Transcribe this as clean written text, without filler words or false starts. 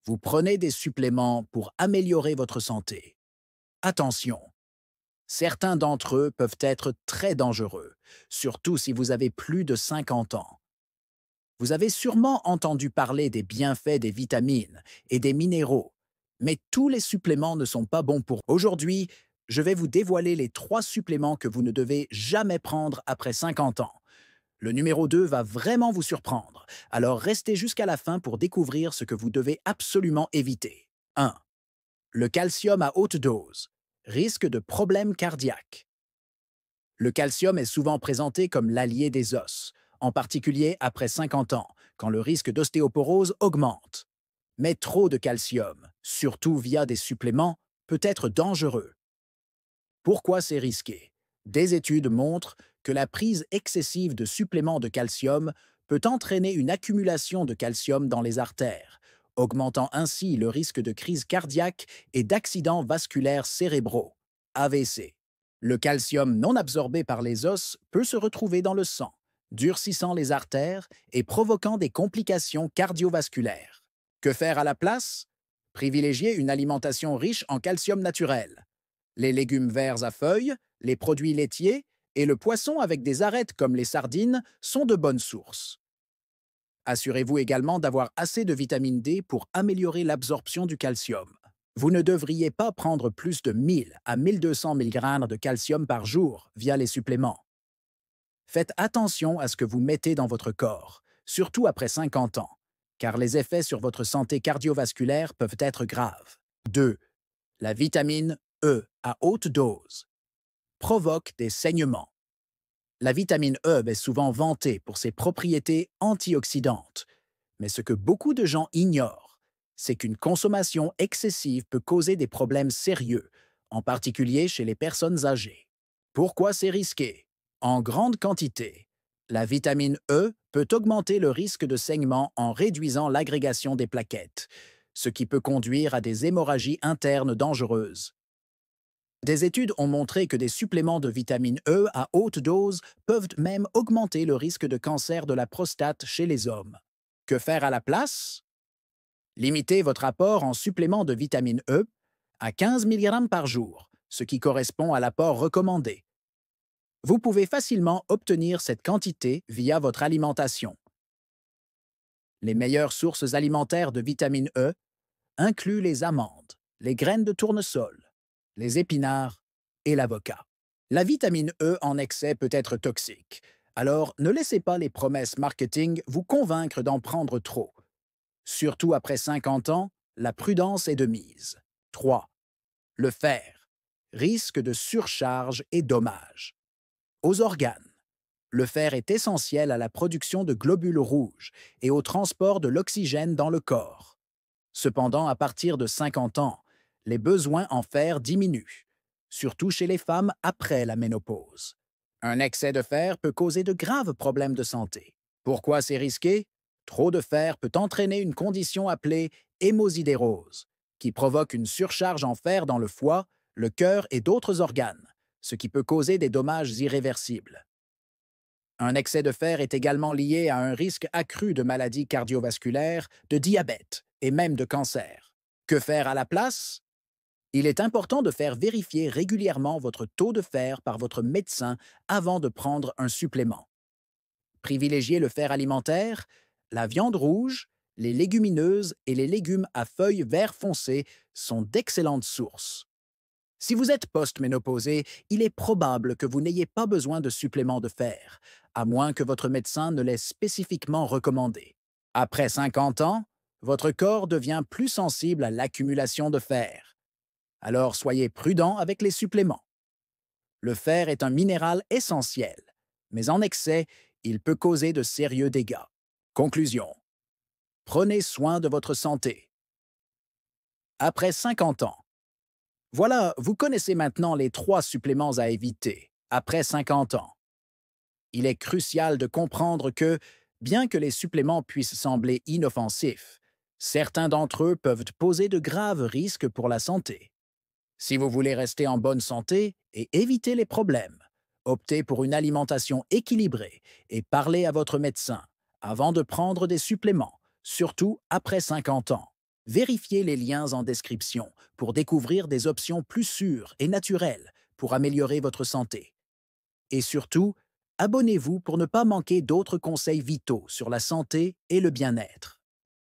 vous prenez des suppléments pour améliorer votre santé. Attention, certains d'entre eux peuvent être très dangereux, surtout si vous avez plus de 50 ans. Vous avez sûrement entendu parler des bienfaits des vitamines et des minéraux, mais tous les suppléments ne sont pas bons pour vous. Aujourd'hui, je vais vous dévoiler les 3 suppléments que vous ne devez jamais prendre après 50 ans. Le numéro 2 va vraiment vous surprendre, alors restez jusqu'à la fin pour découvrir ce que vous devez absolument éviter. 1. Le calcium à haute dose. Risque de problèmes cardiaques. Le calcium est souvent présenté comme l'allié des os, en particulier après 50 ans, quand le risque d'ostéoporose augmente. Mais trop de calcium, surtout via des suppléments, peut être dangereux. Pourquoi c'est risqué? Des études montrent que la prise excessive de suppléments de calcium peut entraîner une accumulation de calcium dans les artères, augmentant ainsi le risque de crise cardiaque et d'accidents vasculaires cérébraux, AVC. Le calcium non absorbé par les os peut se retrouver dans le sang, durcissant les artères et provoquant des complications cardiovasculaires. Que faire à la place? Privilégier une alimentation riche en calcium naturel. Les légumes verts à feuilles, les produits laitiers et le poisson avec des arêtes comme les sardines sont de bonnes sources. Assurez-vous également d'avoir assez de vitamine D pour améliorer l'absorption du calcium. Vous ne devriez pas prendre plus de 1000 à 1200 mg de calcium par jour via les suppléments. Faites attention à ce que vous mettez dans votre corps, surtout après 50 ans, car les effets sur votre santé cardiovasculaire peuvent être graves. 2. La vitamine E à haute dose provoque des saignements. La vitamine E est souvent vantée pour ses propriétés antioxydantes, mais ce que beaucoup de gens ignorent, c'est qu'une consommation excessive peut causer des problèmes sérieux, en particulier chez les personnes âgées. Pourquoi c'est risqué? En grande quantité, la vitamine E peut augmenter le risque de saignement en réduisant l'agrégation des plaquettes, ce qui peut conduire à des hémorragies internes dangereuses. Des études ont montré que des suppléments de vitamine E à haute dose peuvent même augmenter le risque de cancer de la prostate chez les hommes. Que faire à la place? Limitez votre apport en suppléments de vitamine E à 15 mg par jour, ce qui correspond à l'apport recommandé. Vous pouvez facilement obtenir cette quantité via votre alimentation. Les meilleures sources alimentaires de vitamine E incluent les amandes, les graines de tournesol, les épinards et l'avocat. La vitamine E en excès peut être toxique, alors ne laissez pas les promesses marketing vous convaincre d'en prendre trop. Surtout après 50 ans, la prudence est de mise. 3. Le fer. Risque de surcharge et dommages. Aux organes. Le fer est essentiel à la production de globules rouges et au transport de l'oxygène dans le corps. Cependant, à partir de 50 ans, les besoins en fer diminuent, surtout chez les femmes après la ménopause. Un excès de fer peut causer de graves problèmes de santé. Pourquoi c'est risqué? Trop de fer peut entraîner une condition appelée hémosidérose, qui provoque une surcharge en fer dans le foie, le cœur et d'autres organes, ce qui peut causer des dommages irréversibles. Un excès de fer est également lié à un risque accru de maladies cardiovasculaires, de diabète et même de cancer. Que faire à la place? Il est important de faire vérifier régulièrement votre taux de fer par votre médecin avant de prendre un supplément. Privilégiez le fer alimentaire, la viande rouge, les légumineuses et les légumes à feuilles vert foncé sont d'excellentes sources. Si vous êtes post-ménopausé, il est probable que vous n'ayez pas besoin de suppléments de fer, à moins que votre médecin ne l'ait spécifiquement recommandé. Après 50 ans, votre corps devient plus sensible à l'accumulation de fer. Alors soyez prudent avec les suppléments. Le fer est un minéral essentiel, mais en excès, il peut causer de sérieux dégâts. Conclusion. Prenez soin de votre santé. Après 50 ans. Voilà, vous connaissez maintenant les 3 suppléments à éviter après 50 ans. Il est crucial de comprendre que, bien que les suppléments puissent sembler inoffensifs, certains d'entre eux peuvent poser de graves risques pour la santé. Si vous voulez rester en bonne santé et éviter les problèmes, optez pour une alimentation équilibrée et parlez à votre médecin avant de prendre des suppléments, surtout après 50 ans. Vérifiez les liens en description pour découvrir des options plus sûres et naturelles pour améliorer votre santé. Et surtout, abonnez-vous pour ne pas manquer d'autres conseils vitaux sur la santé et le bien-être.